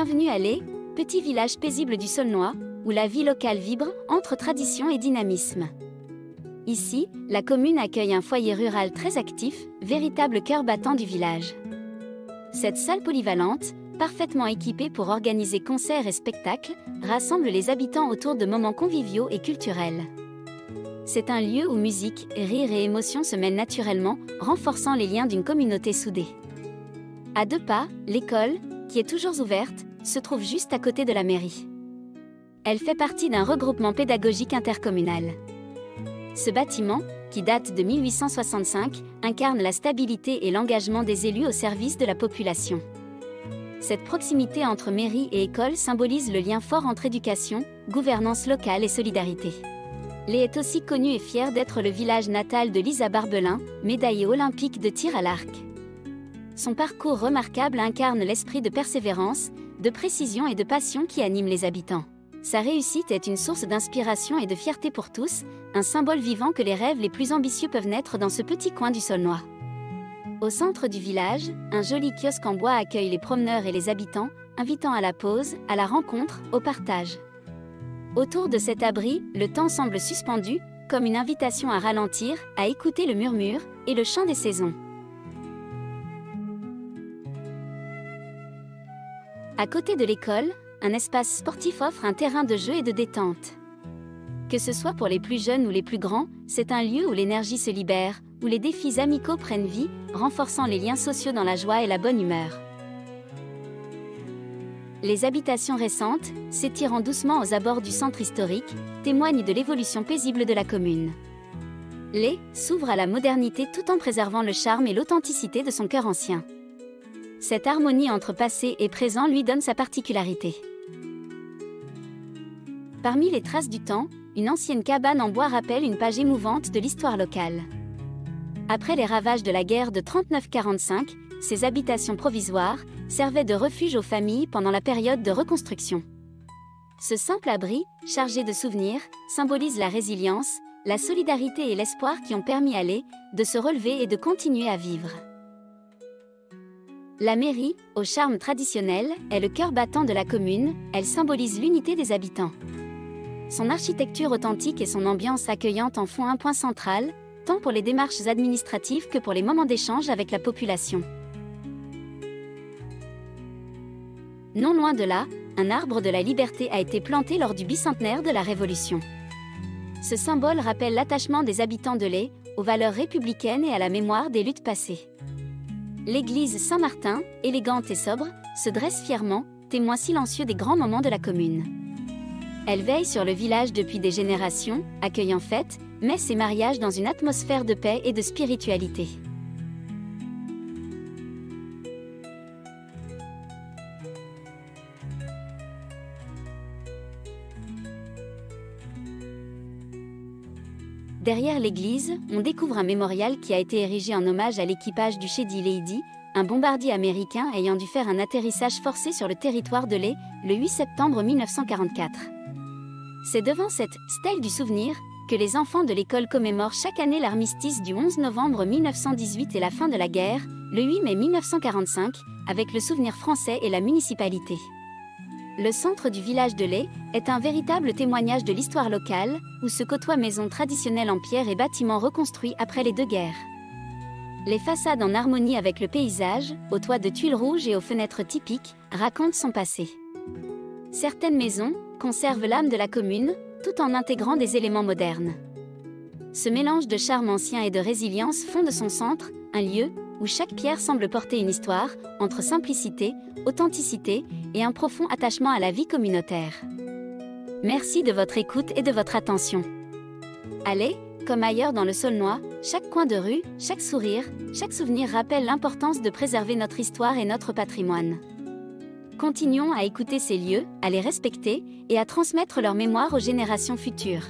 Bienvenue à Lé, petit village paisible du Saulnois, où la vie locale vibre entre tradition et dynamisme. Ici, la commune accueille un foyer rural très actif, véritable cœur battant du village. Cette salle polyvalente, parfaitement équipée pour organiser concerts et spectacles, rassemble les habitants autour de moments conviviaux et culturels. C'est un lieu où musique, rire et émotion se mêlent naturellement, renforçant les liens d'une communauté soudée. À 2 pas, l'école, qui est toujours ouverte, se trouve juste à côté de la mairie. Elle fait partie d'un regroupement pédagogique intercommunal. Ce bâtiment, qui date de 1865, incarne la stabilité et l'engagement des élus au service de la population. Cette proximité entre mairie et école symbolise le lien fort entre éducation, gouvernance locale et solidarité. Lé est aussi connu et fier d'être le village natal de Lisa Barbelin, médaillée olympique de tir à l'arc. Son parcours remarquable incarne l'esprit de persévérance, de précision et de passion qui anime les habitants. Sa réussite est une source d'inspiration et de fierté pour tous, un symbole vivant que les rêves les plus ambitieux peuvent naître dans ce petit coin du Saulnois. Au centre du village, un joli kiosque en bois accueille les promeneurs et les habitants, invitant à la pause, à la rencontre, au partage. Autour de cet abri, le temps semble suspendu, comme une invitation à ralentir, à écouter le murmure et le chant des saisons. À côté de l'école, un espace sportif offre un terrain de jeu et de détente. Que ce soit pour les plus jeunes ou les plus grands, c'est un lieu où l'énergie se libère, où les défis amicaux prennent vie, renforçant les liens sociaux dans la joie et la bonne humeur. Les habitations récentes, s'étirant doucement aux abords du centre historique, témoignent de l'évolution paisible de la commune. Lé s'ouvre à la modernité tout en préservant le charme et l'authenticité de son cœur ancien. Cette harmonie entre passé et présent lui donne sa particularité. Parmi les traces du temps, une ancienne cabane en bois rappelle une page émouvante de l'histoire locale. Après les ravages de la guerre de 39-45, ces habitations provisoires servaient de refuge aux familles pendant la période de reconstruction. Ce simple abri, chargé de souvenirs, symbolise la résilience, la solidarité et l'espoir qui ont permis à Lé de se relever et de continuer à vivre. La mairie, au charme traditionnel, est le cœur battant de la commune, elle symbolise l'unité des habitants. Son architecture authentique et son ambiance accueillante en font un point central, tant pour les démarches administratives que pour les moments d'échange avec la population. Non loin de là, un arbre de la liberté a été planté lors du bicentenaire de la Révolution. Ce symbole rappelle l'attachement des habitants de Lé aux valeurs républicaines et à la mémoire des luttes passées. L'église Saint-Martin, élégante et sobre, se dresse fièrement, témoin silencieux des grands moments de la commune. Elle veille sur le village depuis des générations, accueillant fêtes, messes et mariages dans une atmosphère de paix et de spiritualité. Derrière l'église, on découvre un mémorial qui a été érigé en hommage à l'équipage du Chedi Lady, un bombardier américain ayant dû faire un atterrissage forcé sur le territoire de Lé le 8 septembre 1944. C'est devant cette « stèle du souvenir » que les enfants de l'école commémorent chaque année l'armistice du 11 novembre 1918 et la fin de la guerre, le 8 mai 1945, avec le souvenir français et la municipalité. Le centre du village de Lé est un véritable témoignage de l'histoire locale, où se côtoient maisons traditionnelles en pierre et bâtiments reconstruits après les 2 guerres. Les façades en harmonie avec le paysage, aux toits de tuiles rouges et aux fenêtres typiques, racontent son passé. Certaines maisons conservent l'âme de la commune, tout en intégrant des éléments modernes. Ce mélange de charme ancien et de résilience font de son centre un lieu où chaque pierre semble porter une histoire, entre simplicité, authenticité et un profond attachement à la vie communautaire. Merci de votre écoute et de votre attention. À Lé, comme ailleurs dans le Saulnois, chaque coin de rue, chaque sourire, chaque souvenir rappelle l'importance de préserver notre histoire et notre patrimoine. Continuons à écouter ces lieux, à les respecter et à transmettre leur mémoire aux générations futures.